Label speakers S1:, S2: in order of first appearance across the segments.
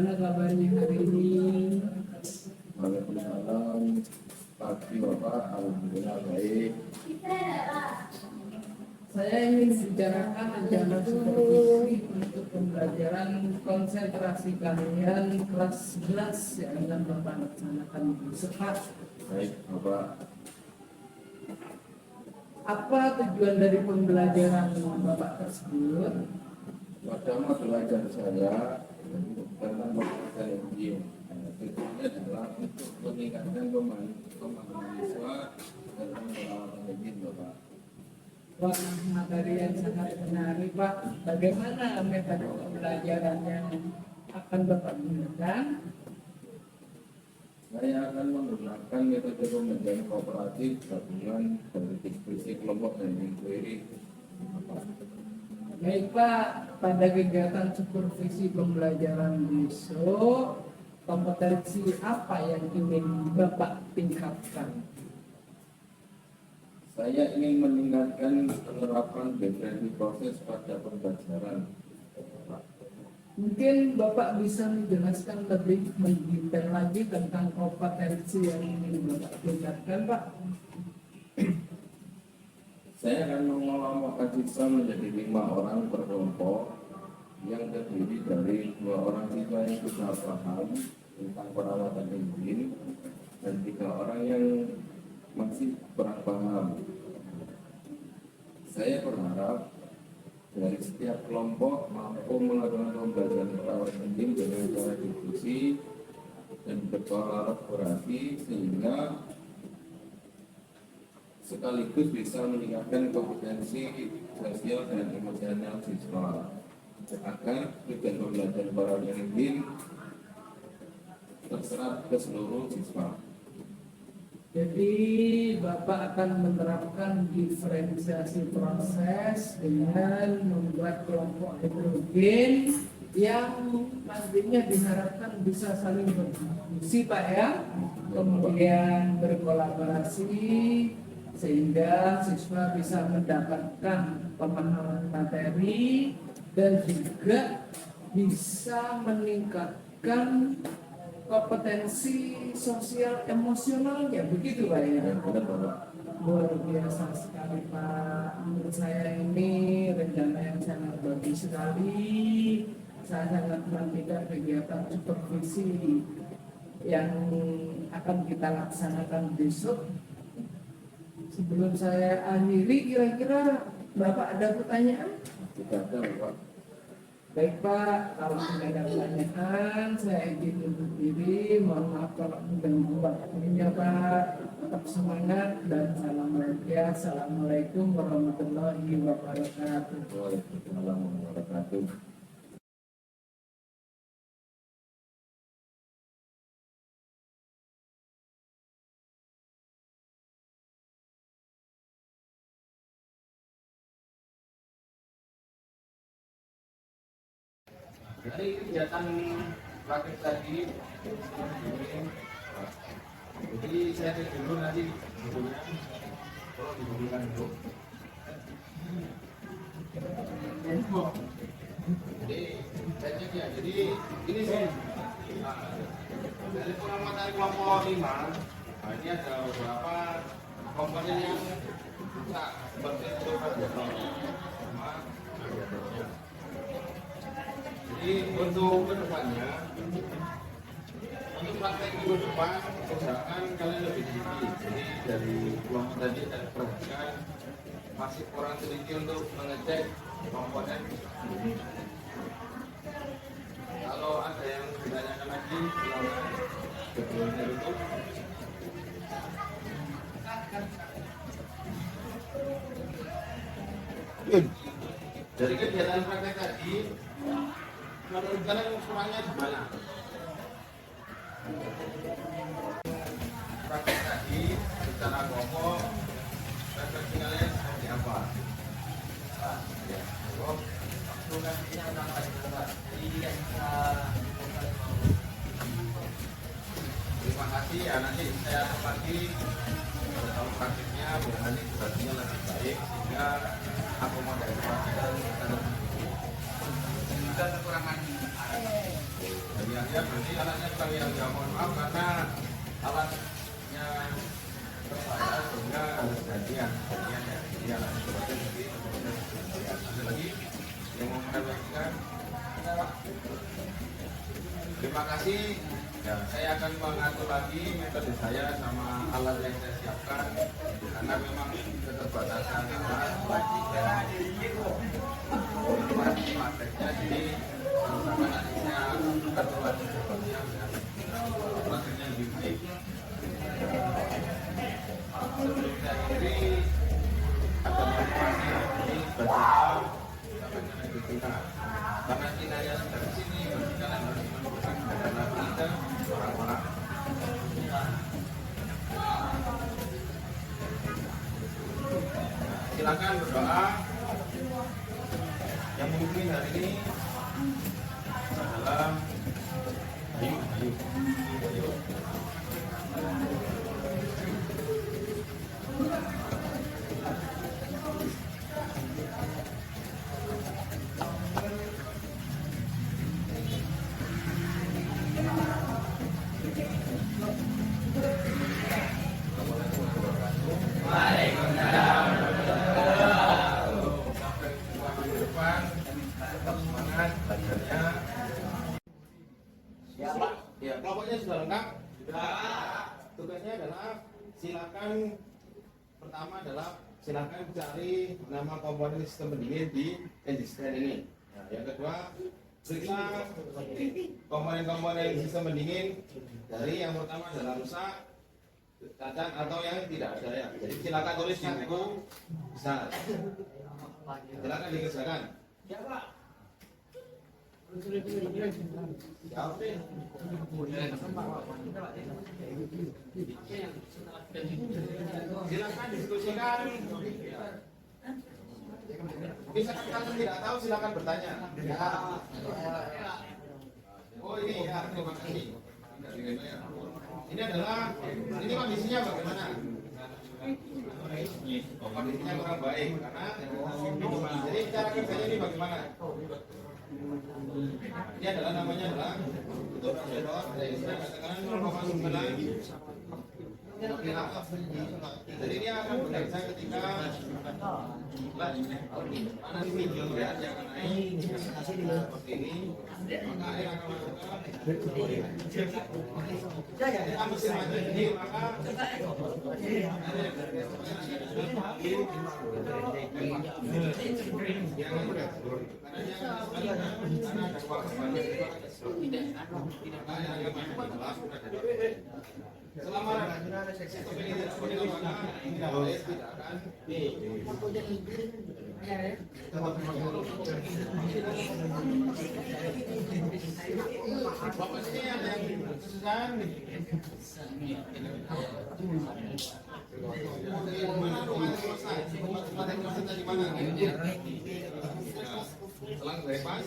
S1: Bagaimana kabarnya hari ini?
S2: Waalaikumsalam. Pagi Bapak, alhamdulillah baik.
S1: Saya ingin bicarakan rencana supervisi untuk pembelajaran konsentrasi kalian kelas 11 yang akan Bapak laksanakan besok.
S2: Baik Bapak,
S1: Apa tujuan dari pembelajaran Bapak tersebut?
S2: pertama belajar saya tentang pembahasan yang tujuannya adalah untuk meningkatkan pemahaman siswa tentang perawatan izin Bapak.
S1: Wah, materi yang sangat menarik, Pak. Bagaimana metode pembelajaran yang akan Bapak gunakan?
S2: Saya akan menggunakan metode pembelajaran kooperatif gabungan dari diskusi kelompok dan inquiry Bapak.
S1: Baik, Pak. Pada kegiatan supervisi pembelajaran besok, kompetensi apa yang ingin Bapak tingkatkan?
S2: Saya ingin meningkatkan penerapan definisi proses pada pembelajaran.
S1: Mungkin Bapak bisa menjelaskan lebih mendetail lagi tentang kompetensi yang ingin Bapak tingkatkan, Pak.
S2: Saya akan mengelompokkan siswa menjadi 5 orang per kelompok yang terdiri dari 2 orang siswa yang sudah paham tentang perawatan izin dan 3 orang yang masih kurang paham. Saya berharap dari setiap kelompok mampu melakukan pembelajaran perawatan izin dengan cara diskusi dan berkolaborasi sehingga sekaligus bisa meningkatkan kompetensi sosial dan emosional siswa agar tujuan pembelajaran perawatan izin terserap ke seluruh siswa.
S1: Jadi Bapak akan menerapkan diferensiasi proses dengan membuat kelompok heterogen yang nantinya diharapkan bisa saling berdiskusi, Pak ya, kemudian berkolaborasi sehingga siswa bisa mendapatkan pemahaman materi dan juga bisa meningkatkan kompetensi sosial emosionalnya, begitu Pak ya.
S2: Benar Bapak.
S1: Luar biasa sekali Pak. Menurut saya ini rencana yang sangat bagus sekali. Saya sangat menantikan kegiatan supervisi yang akan kita laksanakan besok. Sebelum saya akhiri, kira-kira Bapak ada pertanyaan?
S2: Tidak ada Bapak.
S1: Baik Pak, kalau tidak ada pertanyaan, saya izin undur diri. Mohon maaf kalau mengganggu waktunya Pak. Tetap semangat dan salam bahagia. Assalamualaikum warahmatullahi wabarakatuh.
S2: Waalaikumsalam warahmatullahi wabarakatuh.
S3: Jadi kegiatan praktek tadi jadi saya cek dulu nanti dulunya kalau diberikan dulu. Jadi saya cek ya. Jadi ini sih dari kurang materi kelompok 5. Nah, ini ada beberapa komponen yang rusak seperti itu sama radiatornya. Jadi untuk kedepannya, untuk praktek minggu depan, usahakan kalian lebih tinggi. Jadi dari kelompok tadi saya perhatikan masih kurang teliti untuk mengecek komponen. Kalau ada yang ditanyakan lagi, silakan sebelumnya tutup. Dari kegiatan praktek tadi, menurut kalian ukurannya gimana? Praktek tadi secara kelompok refleksi kalian seperti apa? Ya, waktu nantinya akan ada. Terima kasih ya, nanti saya lagi tahu praktiknya biar nanti durasinya lebih baik sehingga akomodasi kita lebih. Juga kekurangan ya berarti alatnya bukan yang ya, mohon maaf karena alatnya tersalah sehingga harus gantian ya. Jadi alatnya seperti ini. Ada lagi yang mau menambahkan? Terima kasih. Ya, saya akan mengatur lagi metode saya sama alat yang saya siapkan karena memang keterbatasan alat dan prakteknya, jadi sama nanti saya atur lagi sepertinya prakteknya lebih baik. Sebelum saya akhiri ada motivasi ini bagaimana kita karena kita yang dari sini berarti kalian harus menunjukkan kepada kita orang-orang silakan berdoa. Yang memimpin hari ini adalah Ayu. Ya, kelompoknya sudah lengkap? Sudah. Tugasnya adalah silakan pertama adalah silakan cari nama komponen sistem pendingin di Engine ini. Nah, yang kedua, periksa komponen-komponen sistem pendingin dari yang pertama adalah rusak, cacat atau yang tidak ada ya. Jadi silakan tulis di buku besar. Silakan dikerjakan. Ya, Pak. Silakan diskusikan. Misalkan kalian tidak tahu silakan bertanya. Oh ini ya, terima kasih. Ini adalah ini kondisinya bagaimana? Kondisinya kurang baik karena jadi cara kerjanya ini bagaimana? Ini adalah namanya adalah untuk prosedur dari istilah katakan 0,9. Jadi ini akan bekerja ketika panas video ya, dia akan naik seperti ini, maka air akan masuk ke kita mesin mati ini, maka selama sistem ini tidak boleh maka tidak akan Bapak sini ada yang kesusahan mana ruangan selesai tempat yang selesai di mana selang bebas.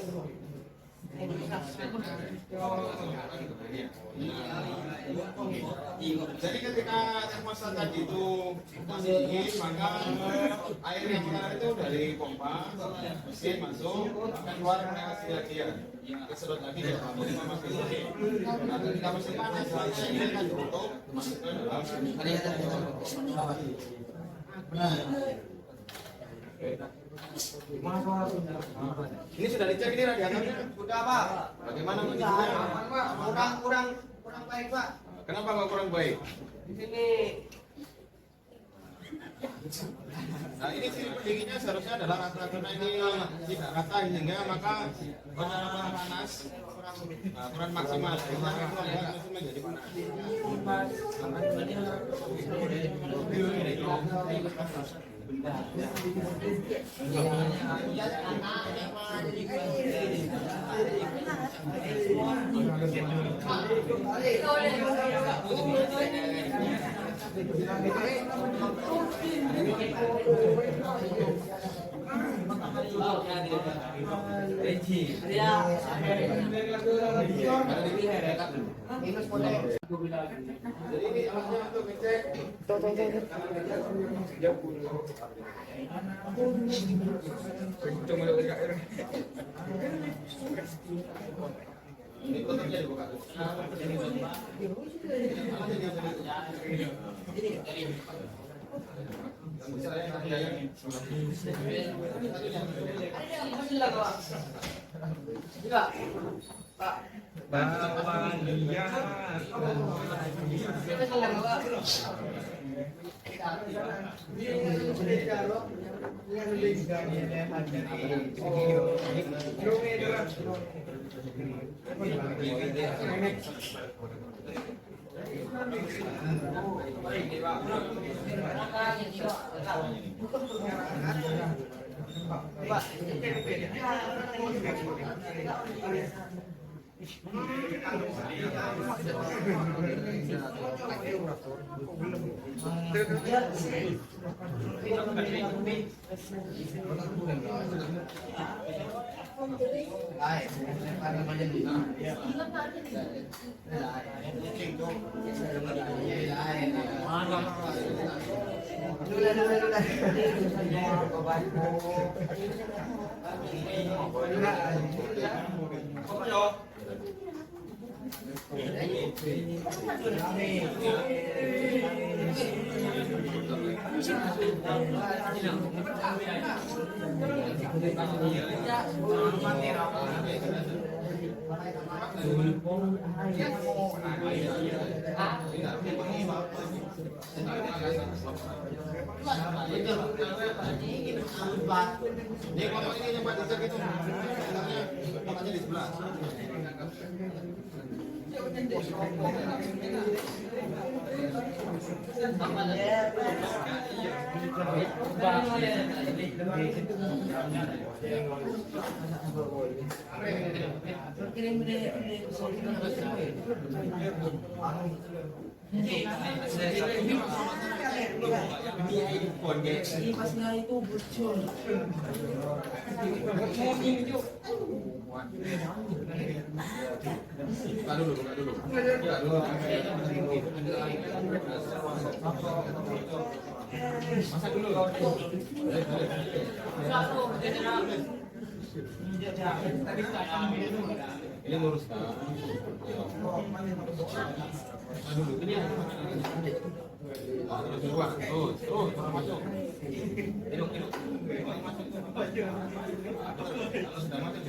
S3: Jadi ketika termostat tadi itu masih dingin, maka air yang mengalir itu dari pompa mesin masuk akan keluar lewat dia kesedot lagi ke dalam mesin. Nah, ketika mesin panas ini akan ditutup masuk ke dalam. Ini sudah dicek ini radiatornya?
S4: Sudah, Pak.
S3: Bagaimana kondisinya?
S4: Kurang baik, Pak.
S3: Kenapa kok kurang baik?
S4: Di sini.
S3: Nah ini sih pendinginnya seharusnya adalah rata karena ini tidak rata sehingga maka koneran panas kurang maksimal sehingga itu adalah mesin menjadi panas. Jadi ini alatnya untuk ngecek. Ini tutupnya dibuka. Ini kelompok ini yang Pak Dicek itu. Tempatnya di sebelah. Buka dulu. Masak dulu. Ini luruskan. Dulu. Terus masuk. Hidup. Masuk. Kalau sudah masuk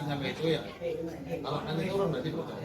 S3: Sampai itu ya. Kalau nanti turun berarti potong.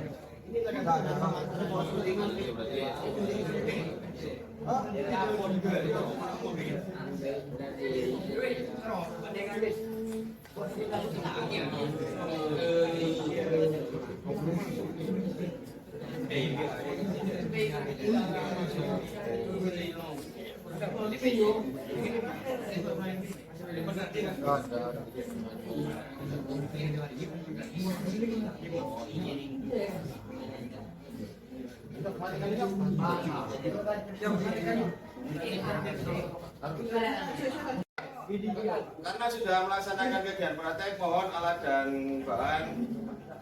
S3: Karena sudah melaksanakan kegiatan praktek, mohon alat dan bahan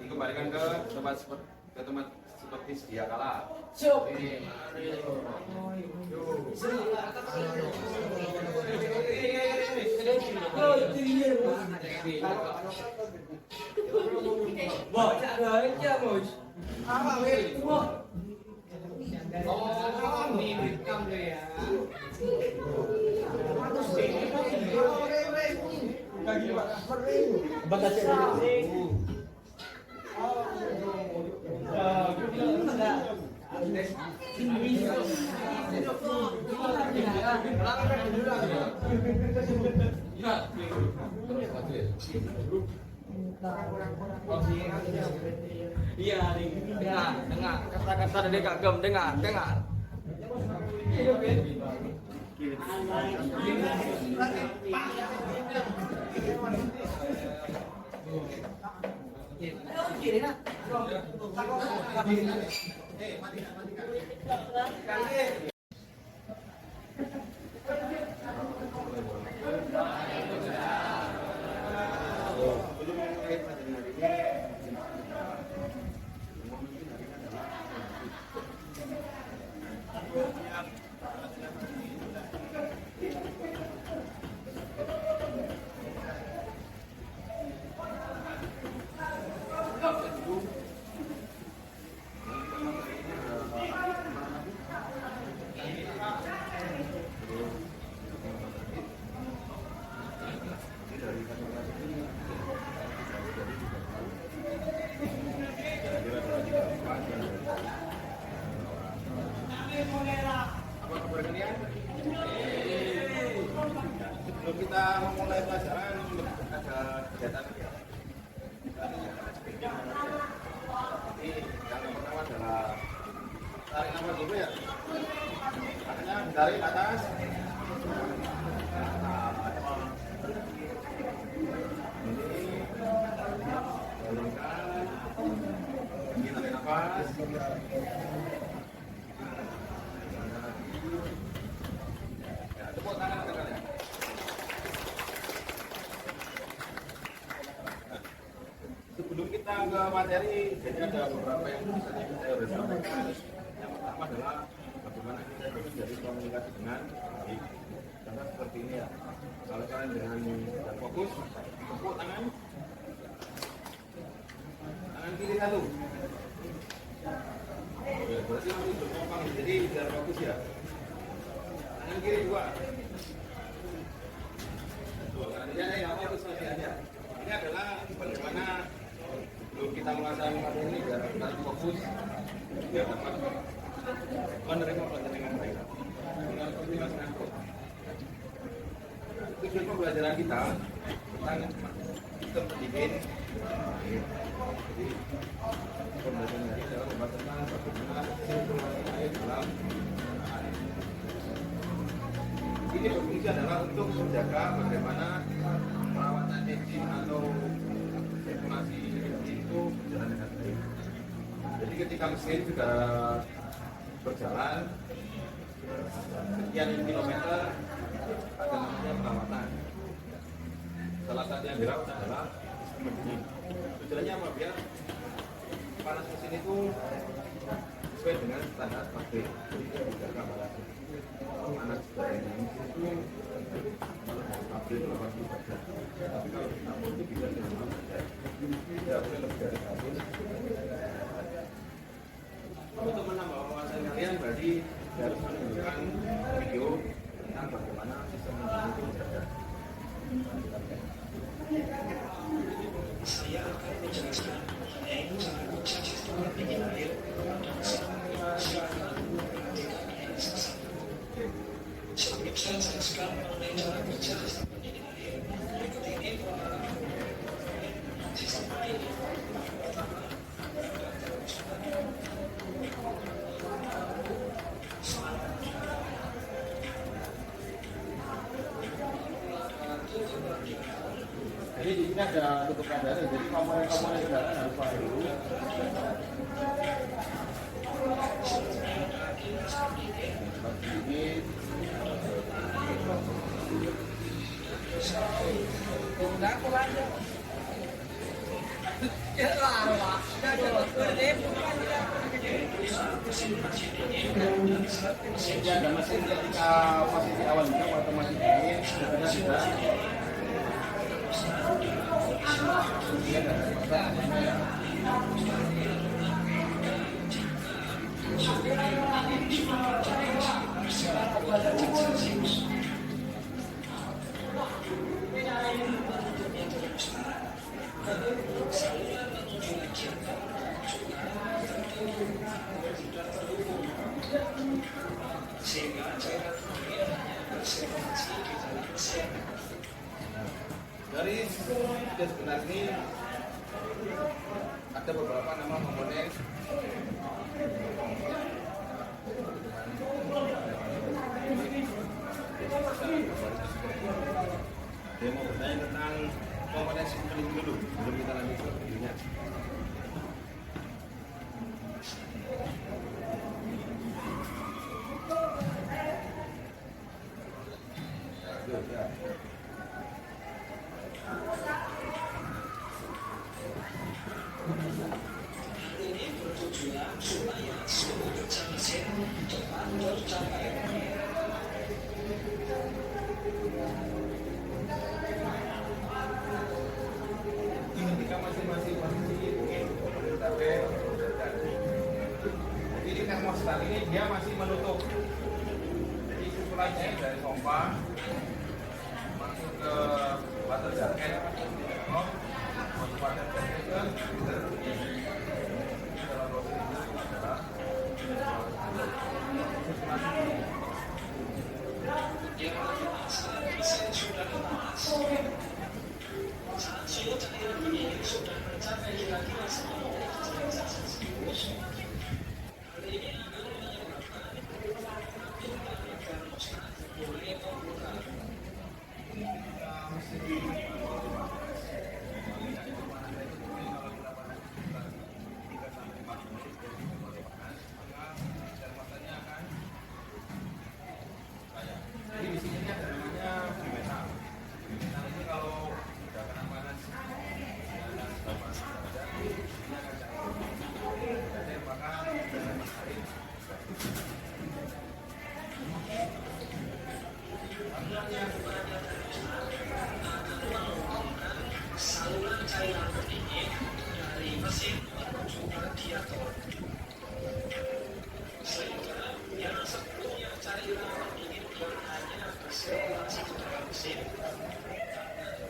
S3: dikembalikan ke tempat seperti sedia kala.
S4: Iya, dengar kata-kata dari kagem, dengar. Sebelum kita memulai pelajaran ada kegiatan Jadi yang pertama adalah tarik nafas dulu ya. Makanya tarik ke atas. Ini tarik nafas. Tepuk tangan sekalian. Sebelum kita ke materi, jadi ada beberapa yang bisa saya harus sampaikan. Yang pertama adalah bagaimana kita itu menjadi komunikasi dengan baik. Contoh seperti ini ya. Kalau kalian dengan fokus, tepuk tangan. Tangan kiri satu. Ya, berarti nanti berkembang jadi biar fokus ya. Tangan kiri dua. Ini adalah bagaimana sebelum kita melaksanakan materi ini biar kita fokus, biar dapat menerima pelajaran dengan baik. Tujuan pembelajaran kita tentang sistem pendidikan. Jadi pembelajaran ini adalah membahas tentang bagaimana sistem dalam ini berfungsi adalah untuk menjaga bagaimana perawatan mesin atau sirkulasi itu berjalan dengan baik. Jadi ketika mesin sudah berjalan sekian kilometer ada namanya perawatan. Salah satu yang dirawat adalah sistem pendingin. Tujuannya apa? Biar panas mesin itu sesuai dengan standar pabrik. Jadi dijaga panas. Panas dari mesin itu pabrik 80 derajat. Tapi kalau kita mau itu bisa dengan tidak boleh lebih dari 100. Untuk menambah wawasan kalian berarti harus menunjukkan video tentang bagaimana sistem pendingin itu berada. Saya akan menjelaskan
S3: Jadi di sini ada tutup radar, jadi komponen-komponen kendaraan harus paham dulu. Ini ini ada mesin ketika posisi awal juga otomatis dingin, sebenarnya sudah. Ini ada dari sebenarnya ini ada beberapa nama komponen dia mau bertanya tentang komponen sistem dulu sebelum kita lanjut ke videonya. Ketika masing-masing posisi ini termostat ini dia masih menutup. Jadi susulannya dari pompa masuk ke water jacket, masuk water jacket ke filter. Dalam proses itu adalah jadi di sini ada namanya bimetal. Bimetal ini kalau sudah kena panas,
S5: saluran cairan pendingin dari mesin menuju radiator. Sehingga yang sebelumnya cairan pendingin hanya bersirkulasi ke dalam mesin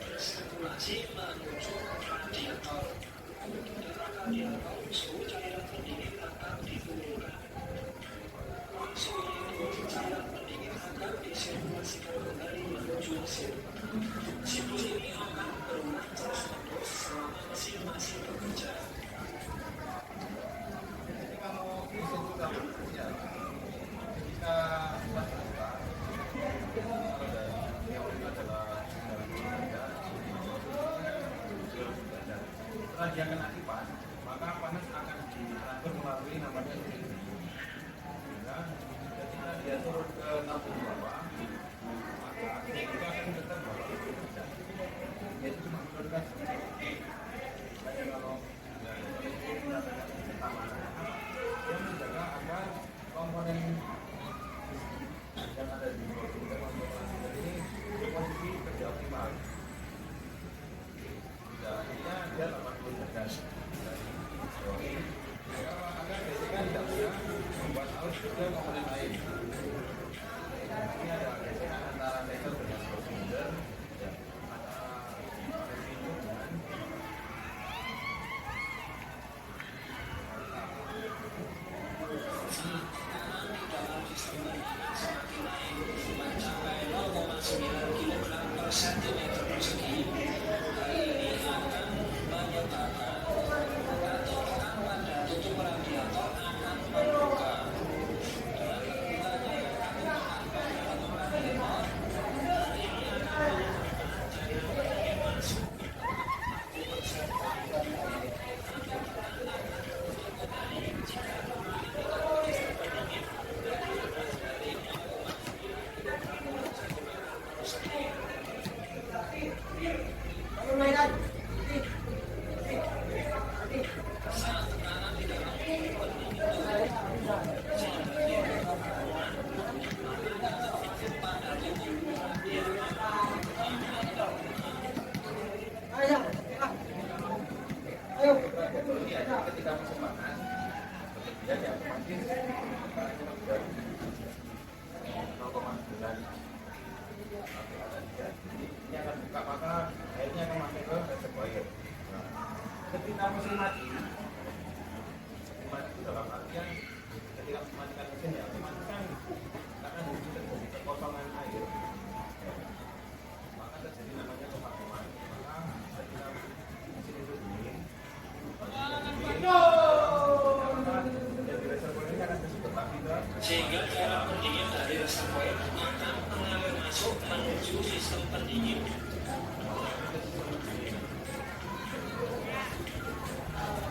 S5: bersirkulasi menuju radiator. Dari radiator suhu cairan pendingin akan diturunkan. Suhu cairan pendingin akan disirkulasikan kembali menuju mesin. Siklus ini akan berulang terus-menerus selama mesin masih bekerja.
S3: jadi kalau mesin sudah bekerja, ketika sudah terbuka, kalau dari teori adalah setelah dia kena kipas, maka panas akan diatur melalui namanya sehingga ketika dia turun ke tabung bawah, maka itu akan tetap bawah bekerja. Yaitu cuma menurunkan sedikit. Jadi kalau dia menjaga agar komponen yang ada di komponen ini posisi kerja optimal. Akhirnya dia 80 derajat. Agar gesekan tidak bisa membuat arus ke komponen lain. Ini ada gesekan antara laser dengan silinder, antara residu dengan
S5: Mencapai 0,9 kg per cm persegi. Hal ini akan menyebabkan radiator pada tutup radiator akan
S4: mesin mati. Mati itu dalam artian ketika mematikan mesin ya otomatis kan karena di situ terjadi kekosongan air, maka terjadi namanya kevakuman. Maka ketika mesin itu dingin, jadi reservoir ini akan tersebut tapi
S5: Sehingga jarak pendingin dari reservoir akan mengalir masuk menuju sistem pendingin.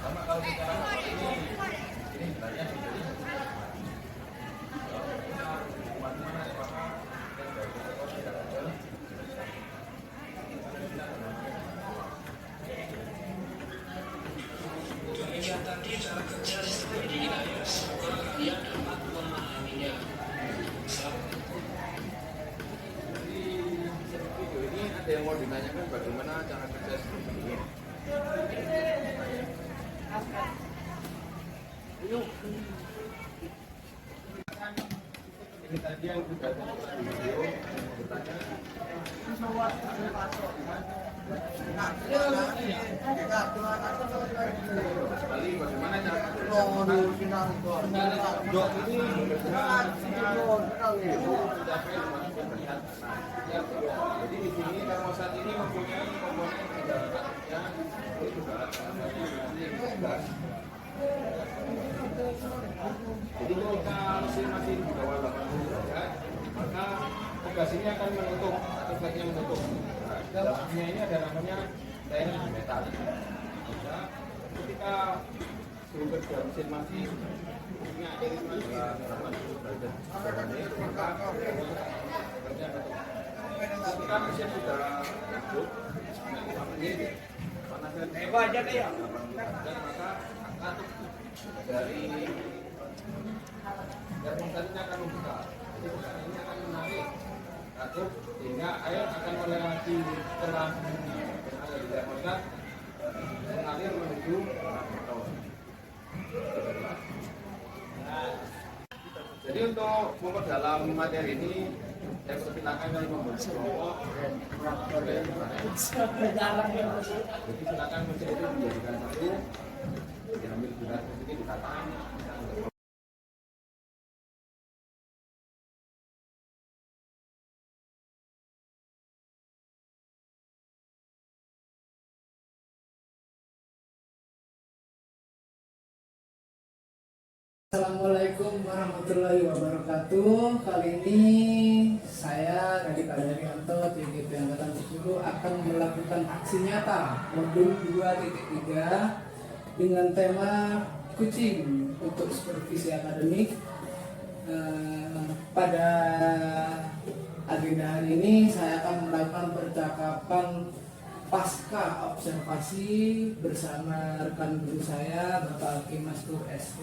S4: sama kalau secara awal ini sebenarnya jadi mana apakah yang dari reservoir tidak ada.
S5: Demikian tadi cara kerja sistem pendingin air. Semoga kalian dapat memahaminya.
S4: Di video ini ada yang mau ditanyakan bagaimana cara kerja sistem pendingin. Ini tadi yang sudah di video bertanya sekali bagaimana cara kerja dok ini jadi di sini termostat ini mempunyai komponen yang ini juga jadi ketika mesin masih di bawah 80 derajat maka gas ini akan menutup atau flagnya menutup. Nah, dalamnya ini ada namanya tank metal. Nah, ketika suhu kerja mesin masih ini ada di mana 80 derajat maka flagnya menutup. Ketika mesin sudah hidup, panasnya aja ya. Maka katup dari termostat ini akan membuka. Jadi ini akan menarik katup sehingga air akan melewati keran yang ada di termostat mengalir menuju motor. Jadi untuk memperdalam materi ini saya persilakan kali membuat kelompok. Jadi silakan mesin itu dijadikan satu, diambil berat mesin ini ditata.
S1: Assalamualaikum warahmatullahi wabarakatuh. Kali ini saya Radit Adarianto, TGP Angkatan 10 akan melakukan aksi nyata modul 2.3 dengan tema kucing untuk supervisi akademik. Pada agenda hari ini saya akan melakukan percakapan pasca observasi bersama rekan guru saya Bapak Hakim Mastur SP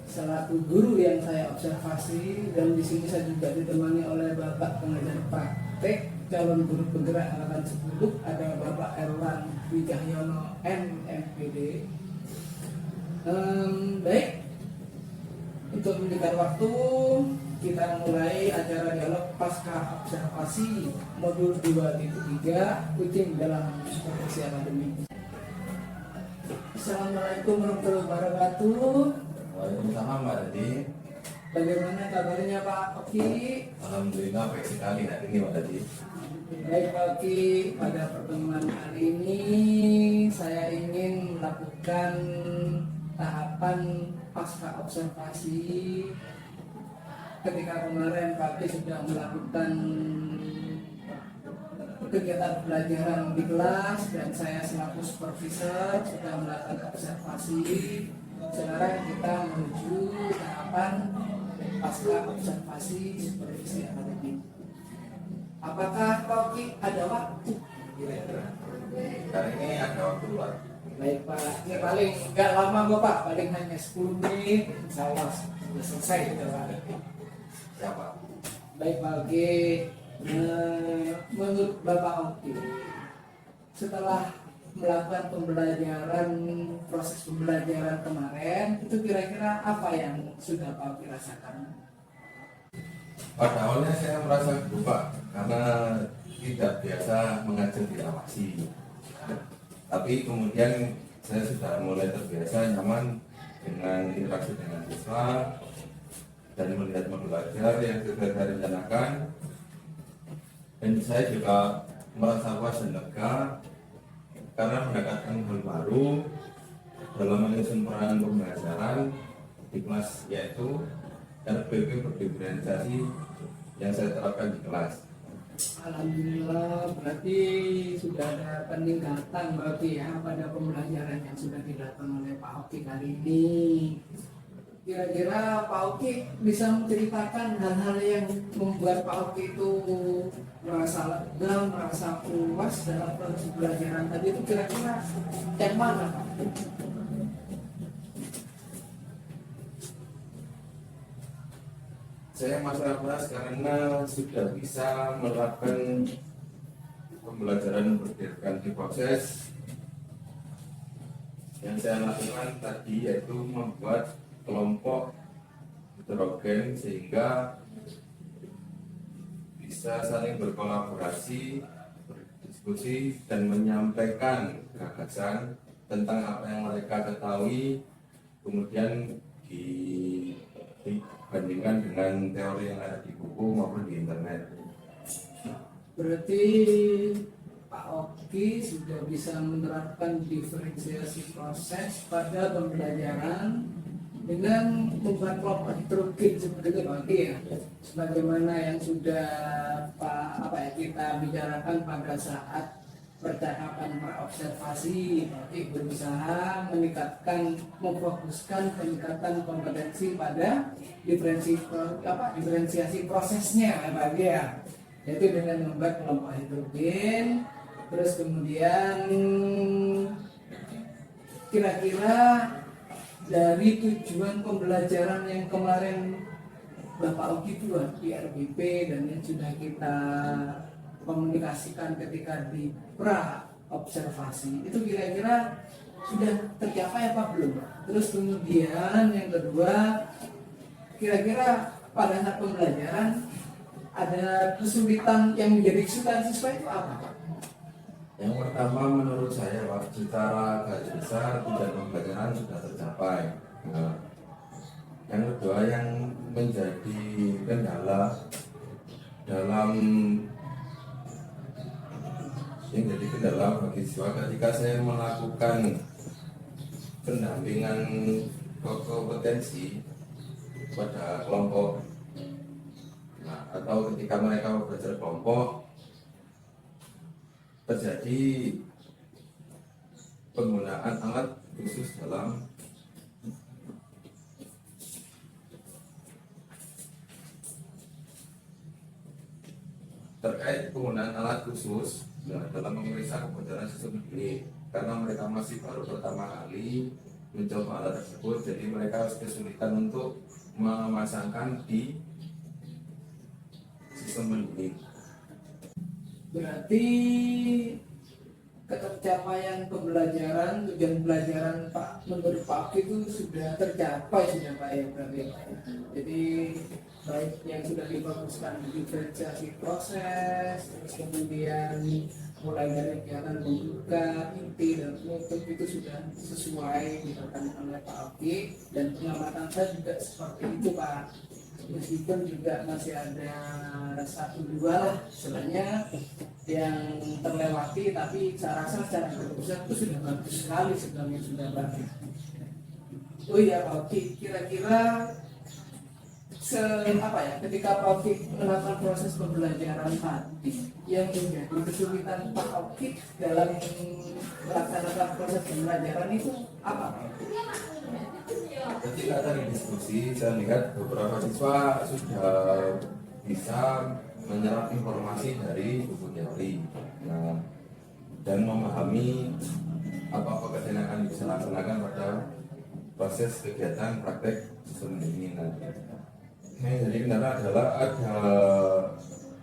S1: selaku guru yang saya observasi, dan di sini saya juga ditemani oleh Bapak pengajar praktek calon guru penggerak angkatan 10 ada Bapak Erwan Wijahyono MMPD. Baik, untuk mendekat waktu kita mulai acara dialog pasca observasi modul 2.3 kucing dalam supervisi akademik. Assalamualaikum warahmatullahi wabarakatuh.
S2: Waalaikumsalam Mbak Dadi.
S1: Bagaimana kabarnya Pak Oki?
S2: Alhamdulillah baik sekali hari ini Mbak Dadi.
S1: Baik Pak Oki, pada pertemuan hari ini saya ingin melakukan tahapan pasca observasi. Ketika kemarin Pak Oki sudah melakukan kegiatan pelajaran di kelas dan saya selaku supervisor sudah melakukan observasi. Sekarang kita menuju tahapan pasca observasi supervisi akademik. Apakah Pak Oki ada waktu?
S2: Hari ini ada waktu luar.
S1: Baik Pak, ini paling nggak lama kok Pak, paling hanya 10 menit, insya Allah sudah selesai gitu Pak.
S2: Siapa?
S1: Baik Pak Oki, menurut Bapak Oki, setelah melakukan pembelajaran, proses pembelajaran kemarin, itu kira-kira apa yang sudah Pak Oki rasakan?
S2: Pada awalnya saya merasa lupa karena tidak biasa mengajar diawasi. Tapi kemudian saya sudah mulai terbiasa nyaman dengan interaksi dengan siswa dan melihat belajar yang sudah saya rencanakan, dan saya juga merasa puas dan lega karena mendapatkan hal baru dalam menyusun peranan pembelajaran di kelas, yaitu RPP berdiferensiasi yang saya terapkan di kelas.
S1: Alhamdulillah, berarti sudah ada peningkatan berarti ya pada pembelajaran yang sudah dilakukan oleh Pak Oki kali ini. Kira-kira Pak Oki bisa menceritakan hal-hal yang membuat Pak Oki itu merasa lega, merasa puas dalam proses pembelajaran tadi itu kira-kira yang mana Pak?
S2: Saya merasa puas karena sudah bisa menerapkan pembelajaran berdasarkan proses yang saya lakukan tadi, yaitu membuat kelompok heterogen sehingga bisa saling berkolaborasi, berdiskusi, dan menyampaikan gagasan tentang apa yang mereka ketahui, kemudian dibandingkan dengan teori yang ada di buku maupun di internet.
S1: Berarti Pak Oki sudah bisa menerapkan diferensiasi proses pada pembelajaran dengan membuat kelompok heterogen seperti itu Pak Oki ya. Sebagaimana yang sudah kita bicarakan pada saat percakapan praobservasi, Pak Oki berusaha memfokuskan peningkatan kompetensi pada diferensiasi prosesnya ya Pak Oki ya. Yaitu dengan membuat kelompok heterogen. Terus kemudian kira-kira dari tujuan pembelajaran yang kemarin Bapak Oki buat di RPP dan yang sudah kita komunikasikan ketika di pra-observasi, itu kira-kira sudah tercapai apa belum? Terus kemudian yang kedua, kira-kira pada saat pembelajaran ada kesulitan yang menjadi kesulitan siswa itu apa?
S2: Yang pertama menurut saya Pak, secara garis besar tujuan pembelajaran sudah tercapai. Nah, yang kedua yang menjadi kendala bagi siswa ketika saya melakukan pendampingan kompetensi pada kelompok, nah, atau ketika mereka belajar kelompok, terjadi penggunaan alat khusus dalam terkait penggunaan alat khusus dalam memeriksa kebocoran sistem ini, karena mereka masih baru pertama kali mencoba alat tersebut, jadi mereka kesulitan untuk memasangkan di sistem ini.
S1: Berarti ketercapaian pembelajaran, tujuan pembelajaran Pak menurut Pak Oki itu sudah tercapai sudah Pak ya berarti Pak. Jadi baik yang sudah difokuskan di diferensiasi proses, terus kemudian mulai dari kegiatan membuka, inti dan penutup itu sudah sesuai dilakukan oleh Pak Oki, dan pengamatan saya juga seperti itu Pak. Meskipun juga masih ada 1-2 lah istilahnya yang terlewati, tapi saya rasa secara besar itu sudah bagus sekali sebenarnya, sudah bagus. Oh iya Pak Oki, kira-kira ketika Pak Oki melakukan proses pembelajaran tadi yang menjadi kesulitan Pak Oki dalam melaksanakan proses pembelajaran itu apa Pak Oki?
S2: Ketika tadi diskusi, saya lihat beberapa siswa sudah bisa menyerap informasi dari buku teori, nah, dan memahami apa kegiatan yang akan bisa laksanakan pada proses kegiatan praktek sistem ini. Nah, jadi kendala adalah ada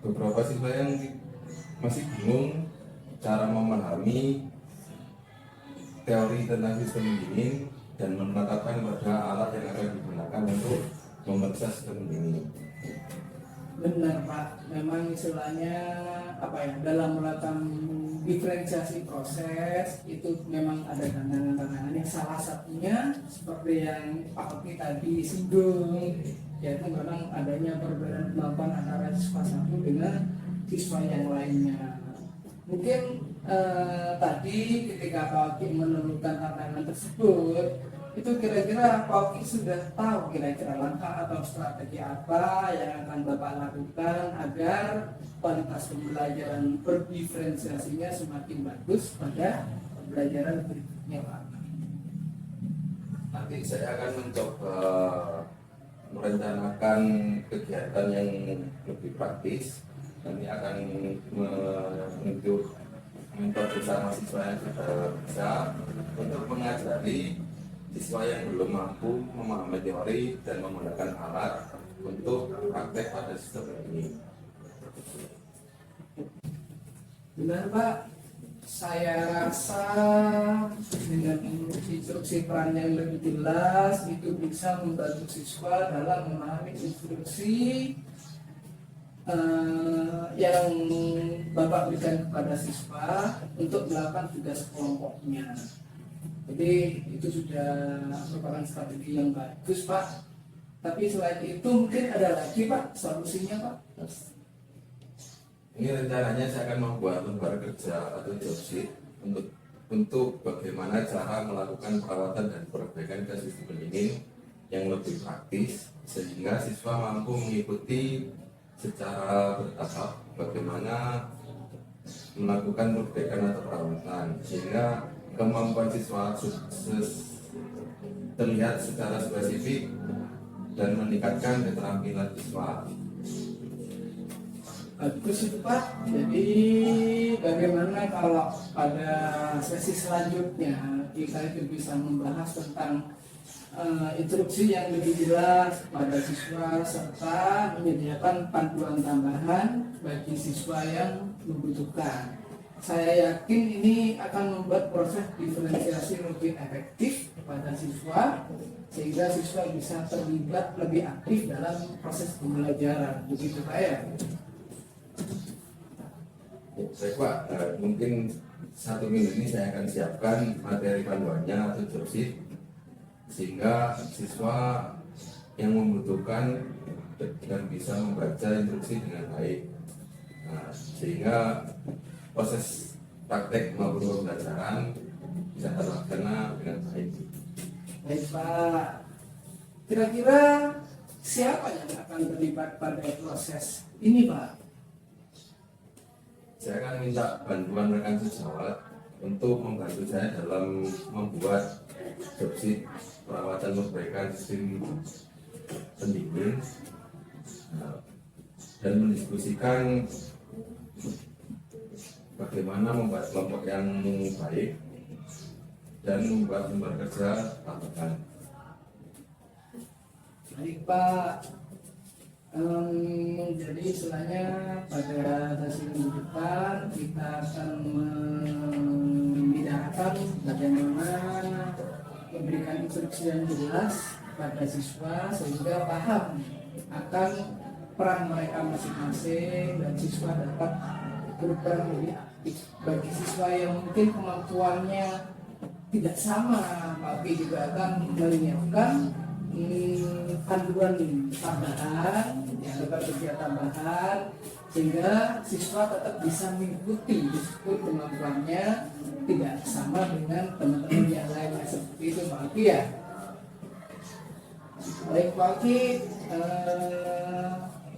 S2: beberapa siswa yang masih bingung cara memahami teori tentang sistem ini dan menetapkan pada alat yang akan digunakan untuk memeriksa sistem ini.
S1: Benar Pak, memang istilahnya dalam melakukan diferensiasi proses itu memang ada tantangan-tantangannya. Salah satunya seperti yang Pak Oki tadi singgung, yaitu memang adanya perbedaan kemampuan antara siswa satu dengan siswa yang lainnya. Mungkin tadi ketika Pak Oki menemukan tantangan tersebut, itu kira-kira Pak Oki sudah tahu kira-kira langkah atau strategi apa yang akan Bapak lakukan agar kualitas pembelajaran berdiferensiasinya semakin bagus pada pembelajaran berikutnya, Pak.
S2: Nanti saya akan mencoba merencanakan kegiatan yang lebih praktis. Kami akan menunjuk mentor bersama siswa yang sudah bisa untuk mengajari siswa yang belum mampu memahami teori dan menggunakan alat untuk praktek pada sistem ini.
S1: Benar, Pak. Saya rasa dengan instruksi peran yang lebih jelas itu bisa membantu siswa dalam memahami instruksi yang Bapak berikan kepada siswa untuk melakukan tugas kelompoknya. Jadi itu sudah merupakan strategi yang bagus, Pak. Tapi selain itu mungkin ada lagi, Pak, solusinya, Pak.
S2: Ini rencananya saya akan membuat lembar kerja atau job sheet untuk bagaimana cara melakukan perawatan dan perbaikan ke sistem pendingin yang lebih praktis sehingga siswa mampu mengikuti secara bertahap bagaimana melakukan perbaikan atau perawatan sehingga kemampuan siswa terlihat secara spesifik dan meningkatkan keterampilan siswa.
S1: Bagus itu, Pak. Jadi bagaimana kalau pada sesi selanjutnya kita itu bisa membahas tentang instruksi yang lebih jelas pada siswa serta menyediakan panduan tambahan bagi siswa yang membutuhkan. Saya yakin ini akan membuat proses diferensiasi lebih efektif kepada siswa sehingga siswa bisa terlibat lebih aktif dalam proses pembelajaran. Begitu, Pak, ya?
S2: Baik, Pak, mungkin 1 minggu ini saya akan siapkan materi panduannya atau job sheet sehingga siswa yang membutuhkan dan bisa membaca instruksi dengan baik. Nah, sehingga proses praktek maupun pembelajaran bisa terlaksana dengan baik.
S1: Baik, Pak. Kira-kira siapa yang akan terlibat pada proses ini, Pak?
S2: Saya akan minta bantuan rekan sejawat untuk membantu saya dalam membuat job sheet perawatan perbaikan sistem pendingin dan mendiskusikan bagaimana membuat kelompok yang baik dan membuat lembar kerja tambahan.
S1: Baik, Pak. Jadi istilahnya pada sesi minggu depan kita akan membicarakan bagaimana memberikan instruksi yang jelas pada siswa sehingga paham akan peran mereka masing-masing dan siswa dapat berperan lebih aktif. Bagi siswa yang mungkin kemampuannya tidak sama, tapi juga akan menyiapkan panduan tambahan, yang dapat kerja tambahan, sehingga siswa tetap bisa mengikuti meskipun kemampuannya tidak sama dengan teman-teman yang lainnya seperti itu, Pak Aki, ya. Baik, Pak Aki,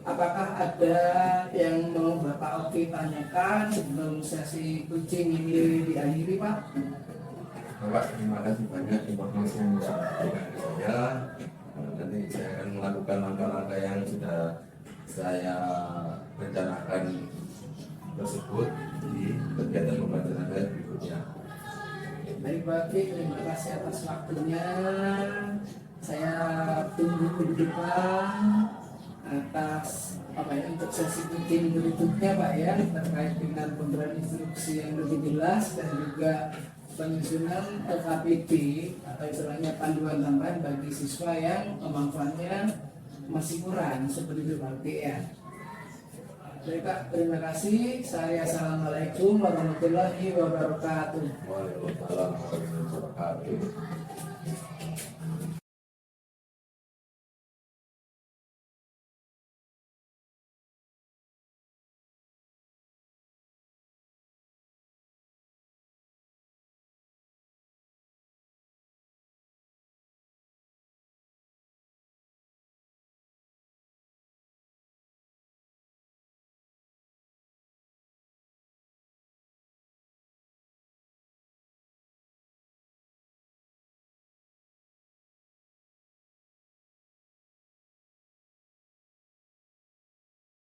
S1: apakah ada yang mau Bapak Oki tanyakan sebelum sesi coaching ini diakhiri, Pak?
S2: Bapak, terima kasih banyak informasi yang sudah diberikan ke saya. Nanti saya akan melakukan langkah-langkah yang sudah saya rencanakan tersebut di kegiatan pembelajaran saya berikutnya.
S1: Baik, Pak Oki, terima kasih atas waktunya. Saya tunggu di depan atas untuk sesi coaching berikutnya, Pak, ya, terkait dengan pemberian instruksi yang lebih jelas dan juga penyusunan LKPD atau istilahnya panduan tambahan bagi siswa yang kemampuannya masih kurang seperti itu, Pak, ya. Baik Kak, terima kasih. Saya assalamualaikum warahmatullahi wabarakatuh.
S2: Waalaikumsalam warahmatullahi wabarakatuh.